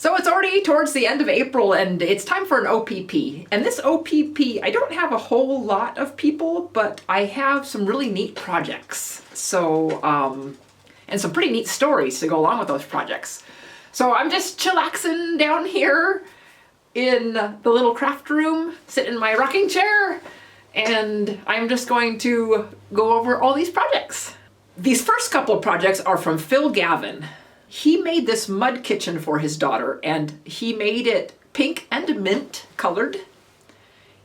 So it's already towards the end of April and it's time for an OPP. And this OPP, I don't have a whole lot of people, but I have some really neat projects. So, and some pretty neat stories to go along with those projects. So I'm just chillaxing down here in the little craft room, sitting in my rocking chair, and I'm just going to go over all these projects. These first couple of projects are from Phill Gavin. He made this mud kitchen for his daughter, and he made it pink and mint colored.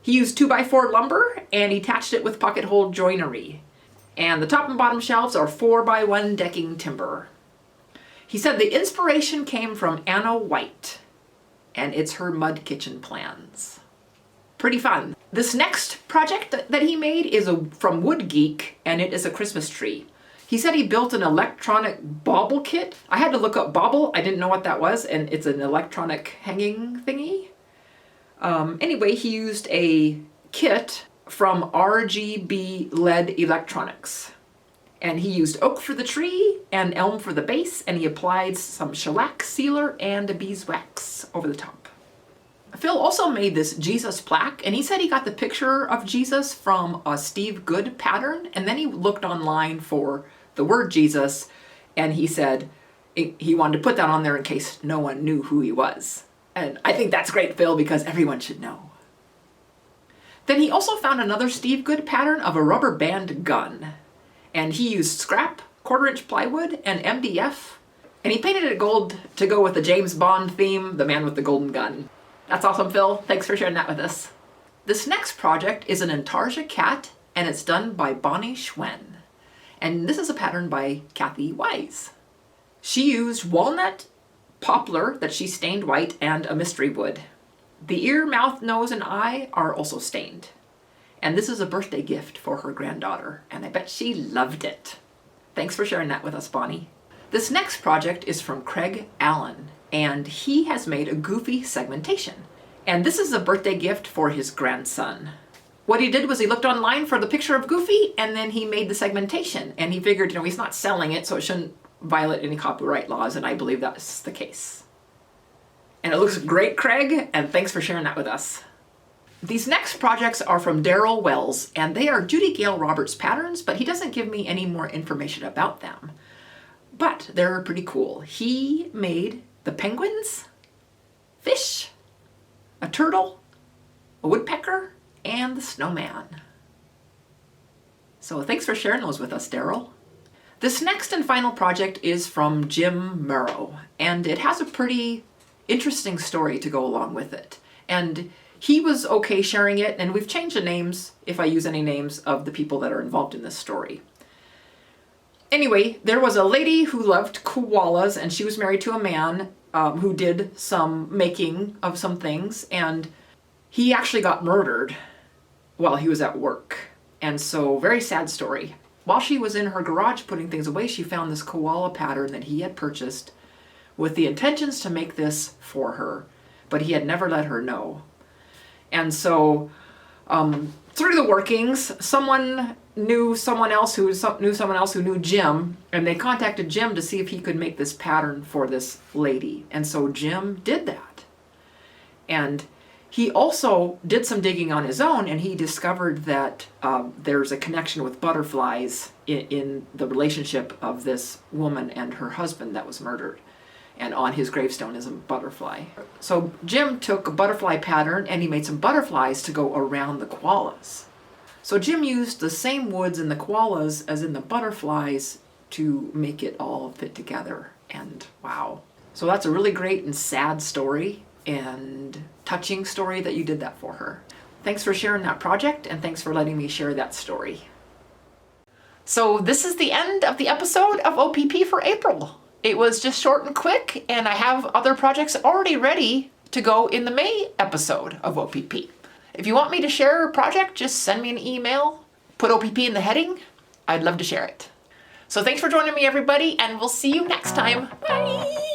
He used 2x4 lumber, and he attached it with pocket hole joinery. And the top and bottom shelves are 4x1 decking timber. He said the inspiration came from Anna White, and it's her mud kitchen plans. Pretty fun. This next project that he made is from Geek, and it is a Christmas tree. He said he built an electronic bauble kit. I had to look up bauble. I didn't know what that was, and it's an electronic hanging thingy. Anyway, he used a kit from RGB LED Electronics. And he used oak for the tree and elm for the base, and he applied some shellac sealer and a beeswax over the top. Phill also made this Jesus plaque, and he said he got the picture of Jesus from a Steve Good pattern, and then he looked online for the word Jesus, and he said he wanted to put that on there in case no one knew who he was. And I think that's great, Phill, because everyone should know. Then he also found another Steve Good pattern of a rubber band gun, and he used scrap, 1/4-inch plywood, and MDF, and he painted it gold to go with the James Bond theme, the man with the golden gun. That's awesome, Phill. Thanks for sharing that with us. This next project is an Intarsia cat, and it's done by Bonnie Schwenn. And this is a pattern by Kathy Wise. She used walnut, poplar that she stained white, and a mystery wood. The ear, mouth, nose, and eye are also stained. And this is a birthday gift for her granddaughter, and I bet she loved it. Thanks for sharing that with us, Bonnie. This next project is from Craig Allen, and he has made a goofy segmentation. And this is a birthday gift for his grandson. What he did was he looked online for the picture of Goofy, and then he made the segmentation. And he figured, he's not selling it, so it shouldn't violate any copyright laws, and I believe that's the case. And it looks great, Craig, and thanks for sharing that with us. These next projects are from Darrell Wells, and they are Judy Gale Roberts patterns, but he doesn't give me any more information about them. But they're pretty cool. He made the penguins, fish, a turtle, a woodpecker, and the snowman. So thanks for sharing those with us, Darrell. This next and final project is from Jim Murrow, and it has a pretty interesting story to go along with it. And he was okay sharing it, and we've changed the names, if I use any names, of the people that are involved in this story. Anyway, there was a lady who loved koalas, and she was married to a man who did some making of some things, and he actually got murdered while he was at work. And so, very sad story. While she was in her garage putting things away, she found this koala pattern that he had purchased with the intentions to make this for her, but he had never let her know. And so, through the workings, someone knew someone else who knew Jim, and they contacted Jim to see if he could make this pattern for this lady. And so Jim did that. And he also did some digging on his own, and he discovered that there's a connection with butterflies in the relationship of this woman and her husband that was murdered. And on his gravestone is a butterfly. So Jim took a butterfly pattern and he made some butterflies to go around the koalas. So Jim used the same woods in the koalas as in the butterflies to make it all fit together. And wow. So that's a really great and sad story and touching story that you did that for her. Thanks for sharing that project, and thanks for letting me share that story. So this is the end of the episode of OPP for April. It was just short and quick, and I have other projects already ready to go in the May episode of OPP. If you want me to share a project, just send me an email, put OPP in the heading. I'd love to share it. So thanks for joining me, everybody, and we'll see you next time. Bye!